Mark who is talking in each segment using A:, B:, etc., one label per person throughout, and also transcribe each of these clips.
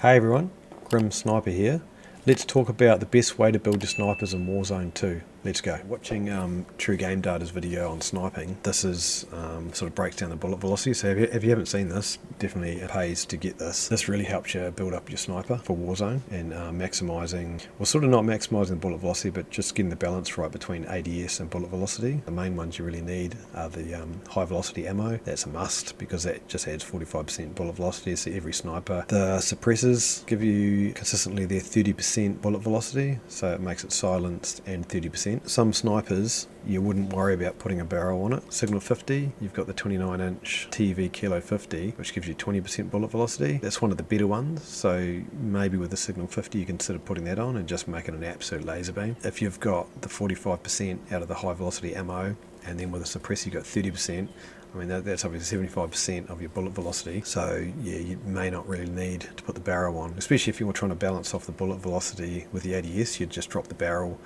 A: Hey everyone, Grim Sniper here. Let's talk about the best way to build your snipers in Warzone 2. Let's go. Watching True Game Data's video on sniping, this is sort of breaks down the bullet velocity. So if you haven't seen this, definitely it pays to get this. This really helps you build up your sniper for Warzone and maximising, well, sort of not maximising the bullet velocity, but just getting the balance right between ADS and bullet velocity. The main ones you really need are the high velocity ammo. That's a must because that just adds 45% bullet velocity to every sniper. The suppressors give you consistently their 30% bullet velocity, so it makes it silenced and 30%. Some snipers you wouldn't worry about putting a barrel on it. Signal 50, you've got the 29-inch TV Kilo 50, which gives you 20% bullet velocity. That's one of the better ones, so maybe with the Signal 50 you consider putting that on and just making an absolute laser beam. If you've got the 45% out of the high velocity ammo, and then with a suppressor you've got 30%, I mean, that's obviously 75% of your bullet velocity, so yeah, you may not really need to put the barrel on, especially if you were trying to balance off the bullet velocity with the ADS. You'd just drop the barrel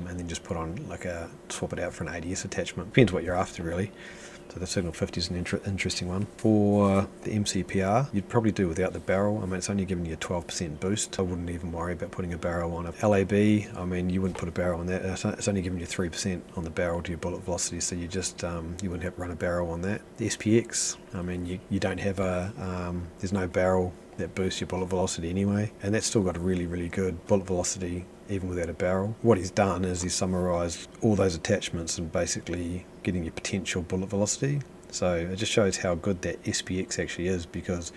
A: and then just put on swap it out for an ADS attachment. Depends what you're after really. So the Signal 50 is an interesting one. For the MCPR, you'd probably do without the barrel. I mean, it's only giving you a 12% boost. I wouldn't even worry about putting a barrel on it. LAB, I mean, you wouldn't put a barrel on that. It's only giving you 3% on the barrel to your bullet velocity, so you just you wouldn't have to run a barrel on that. The SPX, I mean, you don't have there's no barrel that boosts your bullet velocity anyway, and that's still got a really good bullet velocity even without a barrel. What he's done is he's summarised all those attachments and basically getting your potential bullet velocity. So it just shows how good that SPX actually is, because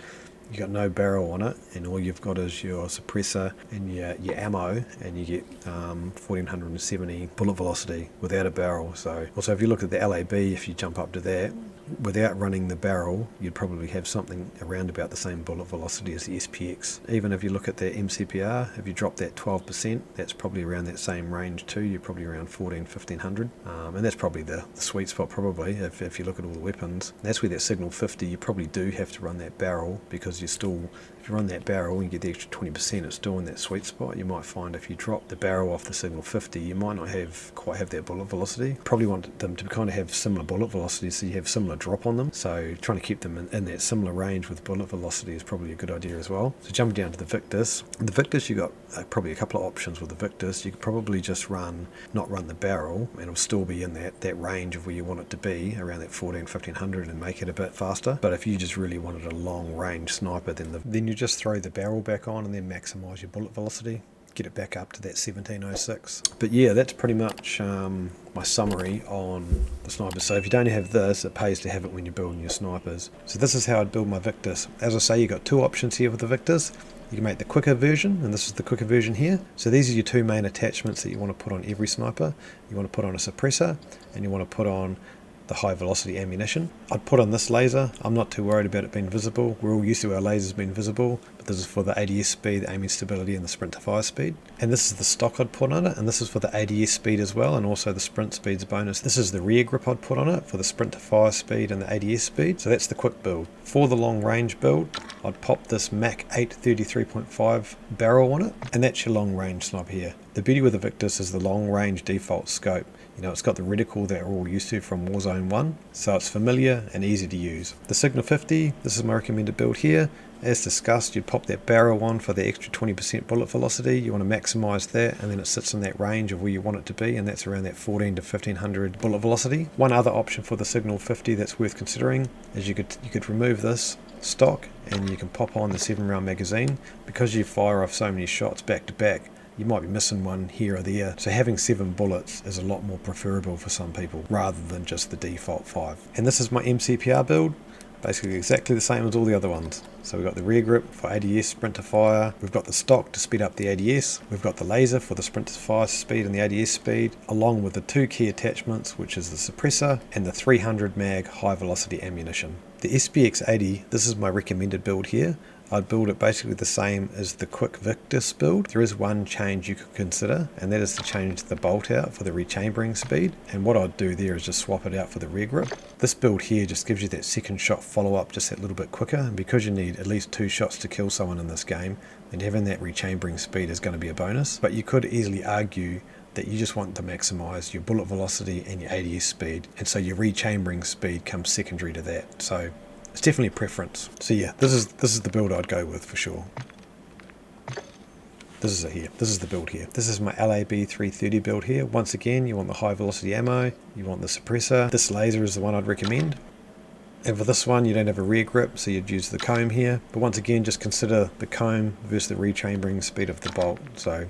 A: you got no barrel on it and all you've got is your suppressor and your ammo, and you get 1470 bullet velocity without a barrel. So also if you look at the LAB, if you jump up to that without running the barrel, you'd probably have something around about the same bullet velocity as the SPX. Even if you look at the MCPR, if you drop that 12%, that's probably around that same range too. You're probably around 1500, and that's probably the sweet spot probably if you look at all the weapons. That's where that Signal 50, you probably do have to run that barrel, because you're still, if you run that barrel and you get the extra 20%, it's still in that sweet spot. You might find if you drop the barrel off the Signal 50, you might not quite have that bullet velocity. Probably want them to kind of have similar bullet velocity, so you have similar drop on them. So trying to keep them in that similar range with bullet velocity is probably a good idea as well. So jumping down to the Victus. The Victus, you got probably a couple of options with the Victus. You could probably just not run the barrel, and it'll still be in that range of where you want it to be, around that 1500, and make it a bit faster. But if you just really wanted a long range sniper, then you just throw the barrel back on and then maximize your bullet velocity, get it back up to that 1706. But yeah, that's pretty much my summary on the snipers. So if you don't have this, it pays to have it when you're building your snipers. So this is how I'd build my Victus. As I say, you've got two options here with the Victus. You can make the quicker version, and this is the quicker version here. So these are your two main attachments that you want to put on every sniper. You want to put on a suppressor, and you want to put on the high velocity ammunition. I'd put on this laser. I'm not too worried about it being visible. We're all used to our lasers being visible, but this is for the ADS speed, the aiming stability, and the sprint to fire speed. And this is the stock I'd put on it, and this is for the ADS speed as well, and also the sprint speed's bonus. This is the rear grip I'd put on it for the sprint to fire speed and the ADS speed. So that's the quick build. For the long range build, I'd pop this Mac 8 33.5 barrel on it, and that's your long range sniper here. The beauty with the Victus is the long range default scope. You know, it's got the reticle that we're all used to from Warzone 1, so it's familiar and easy to use. The Signal 50, this is my recommended build here. As discussed, you'd pop that barrel on for the extra 20% bullet velocity. You want to maximize that, and then it sits in that range of where you want it to be, and that's around that 14 to 1500 bullet velocity. One other option for the Signal 50 that's worth considering is you could remove this stock and you can pop on the 7-round magazine. Because you fire off so many shots back to back, you might be missing one here or there, so having 7 bullets is a lot more preferable for some people rather than just the default 5. And this is my MCPR build, basically exactly the same as all the other ones. So we've got the rear grip for ADS sprint to fire, we've got the stock to speed up the ADS, we've got the laser for the sprint to fire speed and the ADS speed, along with the two key attachments, which is the suppressor and the 300 mag high velocity ammunition. The SPX 80, this is my recommended build here. I'd build it basically the same as the quick Victus build. There is one change you could consider, and that is to change the bolt out for the rechambering speed. And what I'd do there is just swap it out for the rear grip. This build here just gives you that second shot follow up just that little bit quicker, and because you need at least 2 shots to kill someone in this game, then having that rechambering speed is going to be a bonus. But you could easily argue that you just want to maximize your bullet velocity and your ADS speed, and so your rechambering speed comes secondary to that. So it's definitely a preference. So yeah, this is the build I'd go with for sure. This is it here. This is the build here. This is my LAB 330 build here. Once again, you want the high velocity ammo, you want the suppressor. This laser is the one I'd recommend. And for this one, you don't have a rear grip, so you'd use the comb here. But once again, just consider the comb versus the rechambering speed of the bolt. So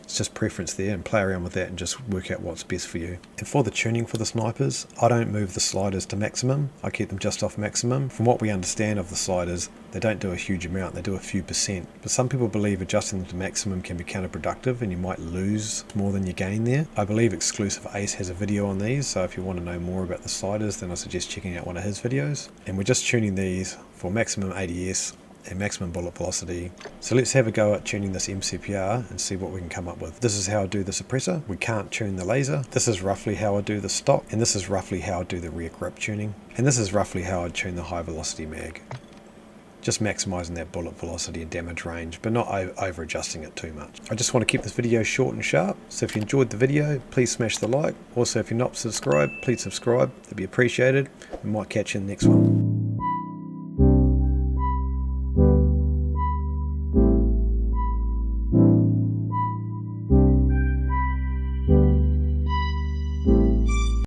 A: it's just preference there, and play around with that and just work out what's best for you. And for the tuning for the snipers, I don't move the sliders to maximum. I keep them just off maximum. From what we understand of the sliders, they don't do a huge amount, they do a few percent. But some people believe adjusting them to maximum can be counterproductive and you might lose more than you gain there. I believe Exclusive Ace has a video on these, so if you want to know more about the sliders, then I suggest checking out one of his videos. And we're just tuning these for maximum ADS and maximum bullet velocity. So let's have a go at tuning this MCPR and see what we can come up with. This is how I do the suppressor. We can't tune the laser. This is roughly how I do the stock, and this is roughly how I do the rear grip tuning, and this is roughly how I tune the high velocity mag. Just maximizing that bullet velocity and damage range, but not over adjusting it too much. I just want to keep this video short and sharp, so if you enjoyed the video, please smash the like. Also, if you're not subscribed, please subscribe. It'd be appreciated. We might catch you in the next one.